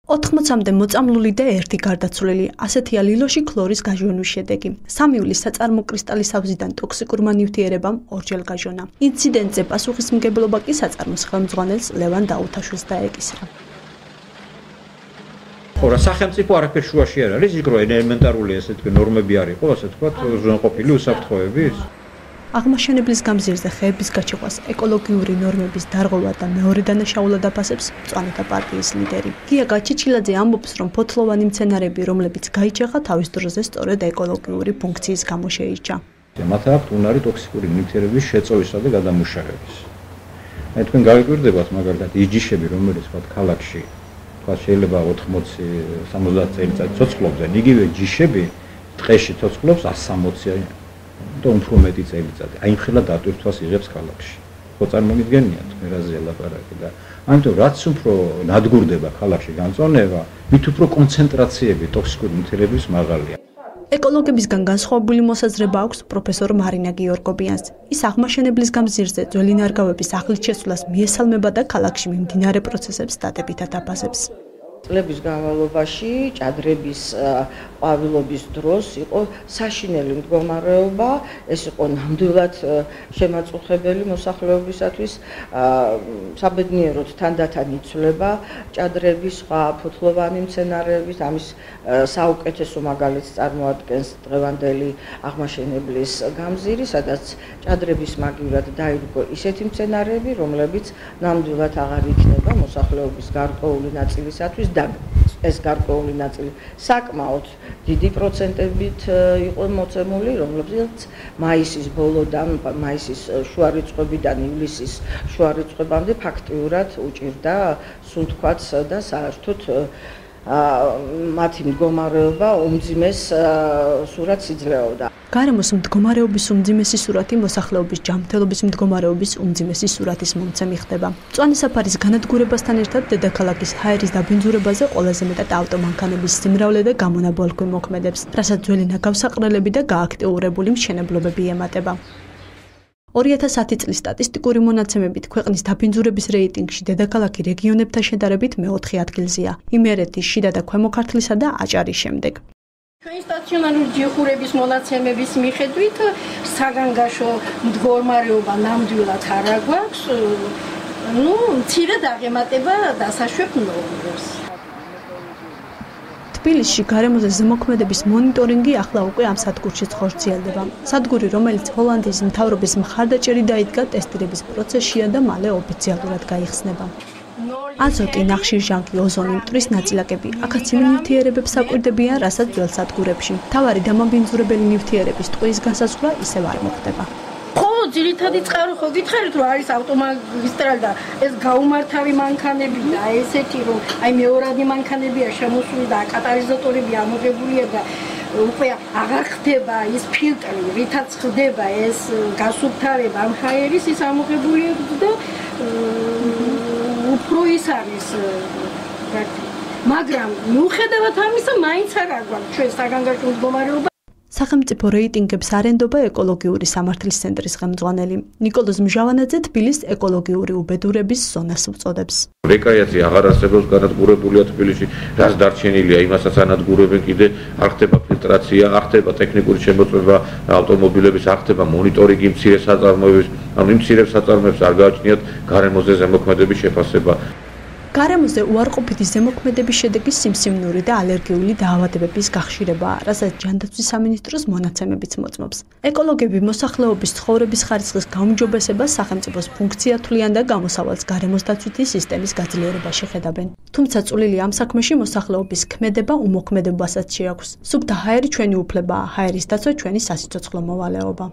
80-მდე მოწამლული და 1 გარდაცვლილი, ასეთია ლილოში ქლორის გაჟონვის შედეგი. 3 ივლისს საწარმო კრისტალის ავზიდან ტოქსიკურმა ნივთიერებამ ორჯერ გაჟონა. ინციდენტზე პასუხისმგებლობა კი საწარმოს ხელმძღვანელს ლევან დაუთაშვილს დაეკისრა. Ora სახელმწიფო არაფერ შუაში არ არის, იქ რო ელემენტარული ესე თქვი ნორმები არ იყო, ასე თქვა, ზრუნყოფილი უსაფრთხოების. აღმაშენებლის გამზირზე ხეების გაჩეხვას, ეკოლოგიური ნორმების დარღვევა და მეორე დანაშაულად აფასებს მწვანეთა პარტიის ლიდერი. გია გაჩიჩილაძე ამბობს, რომ ფოთლოვანი მცენარეები, რომლებიც გაიჩეხა, თავის დროზე სწორედ ეკოლოგიური ფუნქციის გამო შეირჩა. მათ აქვთ უნარი ტოქსიკური ნივთიერების შეწოვისა და გადამუშავების. აი თქვენ გავიკვირდებათ მაგალითად იჯიშები, რომელიც ვთქვათ ქალაქში, თქვა შეიძლება 80-70 წელიწად ცოცხლობდნენ, იგივე ჯიშები დღეში ცოცხლობს 160 და უფრო მეტი წელიწადი. აი მხელა დატვირთვას იღებს ქალაქში. ხო წარმოგიდგენიათ მე რაზეა ლაპარაკი და ამიტომ რაც უფრო ნადგურდება ქალაქში განწონება, მით უფრო კონცენტრაციები ტოქსიკური ნივთიერების მაღალია. ეკოლოგებისგან განსხვავებული მოსაზრება აქვს პროფესორ მარინა გიორგობიანს. ის აღმაშენებლის გამზირზე ძველი ნარგავების ახლით შესვლას მიესალმება და ქალაქში მიმდინარე პროცესებს დადებითად აფასებს. წლების განმავლობაში ჭადრების ყვავილობის დროს იყო საშინელი მდგომარეობა, ეს იყო ნამდვილად შემაწუხებელი მოსახლეობისათვის, საბედნიეროდ თანდათან იცვლება ჭადრების, სხვა ფოთლოვანი მცენარეების, ამის საუკეთესო მაგალითს წარმოადგენს დღევანდელი აღმაშენებლის გამზირი, სადაც ჭადრების მაგივრად დაირგო ისეთი მცენარეები, რომლებიც ნამდვილად აღარ იქნება მოსახლეობის გარკვეული ნაწილისათვის და ეს გარკვეული ნაწილი საკმაოდ დიდი პროცენტებით იყო მოცემული, რომლებიც მაისის ბოლოდან, მაისის შუა რიცხვებიდან ივლისის შუა რიცხვებამდე ფაქტიურად უჭირდა სუნთქვაც და საერთოდ მათი მდგომარეობა უმძიმეს სურათს იძლეოდა. გარემოს მდგომარეობის უმძიმესი სურათი მოსახლეობის ჯანმრთელობის მდგომარეობის უმძიმესი სურათის მომცემი ხდება. მწვანე საფარის განადგურებასთან ერთად დედაქალაქის ჰაერის დაბინძურებაზე ყველაზე მეტად ავტომანქანების სიმრავლე და გამონაბოლქვი მოქმედებს, რასაც ძველი ნაგავსაყრელები და გააქტიურებული მშენებლობები ემატება. 2010 წლის სტატისტიკური მონაცემებით ქვეყნის დაბინძურების რეიტინგში დედაქალაქი რეგიონებთან შედარებით მე-4 ადგილზეა, იმერეთის, შიდა და ქვემო ქართლისა და აჭარის შემდეგ. ჩვენი სტაციონარული ჯიხურების მონაცემების მიხედვით საგანგაშო მდგომარეობა ნამდვილად არ აგვაქვს, მცირედ აღემატება დასაშვებ ნორმებს. თბილისში გარემოზე ზემოქმედების მონიტორინგი ახლა უკვე ამ სადგურშიც ხორციელდება. სადგური, რომელიც ჰოლანდიის მთავრობის მხარდაჭერით დაიდგა, ტესტირების პროცესშია და მალე ოფიციალურად გაიხსნება. აზოტი, ნახშირჟანგი, ოზონი, მტვრის ნაწილაკები, აკაციური ნივთიერებებს აკვირდებიან, რასაც ძველ სადგურებში. მთავარი დამაბინძურებელი ნივთიერების ტყუის განსაზღვრა ისევ არ მოხდება. ძირითადი წყარო ხო გითხარით, რომ არის ავტომაგისტრალი და ეს გაუმართავი მანქანები და ესეთი რომ აი მეორადი მანქანებია შემოსული და კატალიზატორები ამოღებულია და უკვე აღარ ხდება ის ფილტრი, რითაც ხდება ეს გასუფთავება ამ ჰაერის, ის ამოღებულია და უფრო ის არის მაგრამ მიუხედავად ამისა მაინც არ აგვაქვს ჩვენ საგანგაშო მდგომარეობა. სახელმწიფო რეიტინგებს არენდობა ეკოლოგიური სამართლის ცენტრის ხელმძღვანელი ნიკოლოზ მჟავანაძე თბილისის ეკოლოგიური უბედურების ზონას უწოდებს. რეკრეაცია აღარ არსებობს განადგურებულია თბილისში, რაც დარჩენილია, იმასაც ანადგურებენ კიდე, არ ხდება ფილტრაცია, არ ხდება ტექნიკური შემოწმება ავტომობილების, არ ხდება მონიტორინგი მცირე საწარმოების, ანუ იმ მცირე საწარმოებს არ გააჩნიათ გარემოზე ზემოქმედების შეფასება. გარემოზე უარყოფითი ზემოქმედების შედეგი სიმსივნური და ალერგიული დაავადებების გახშირებაა, რასაც ჯანდაცვის სამინისტროს მონაცემებიც მოწმობს. ეკოლოგები მოსახლეობის ცხოვრების ხარისხის გაუმჯობესებას სახელმწიფოს ფუნქცია თვლიან და გამოსავალს გარემოს დაცვითი სისტემის გაძლიერებაში ხედავენ. თუმცა წვლილი ამ საქმეში მოსახლეობის ქმედება უმოქმედებასაც შეაქვს. სუფთა ჰაერი ჩვენი უფლებაა, ჰაერის დაცვა ჩვენი სასიცოცხლო მოვალეობა.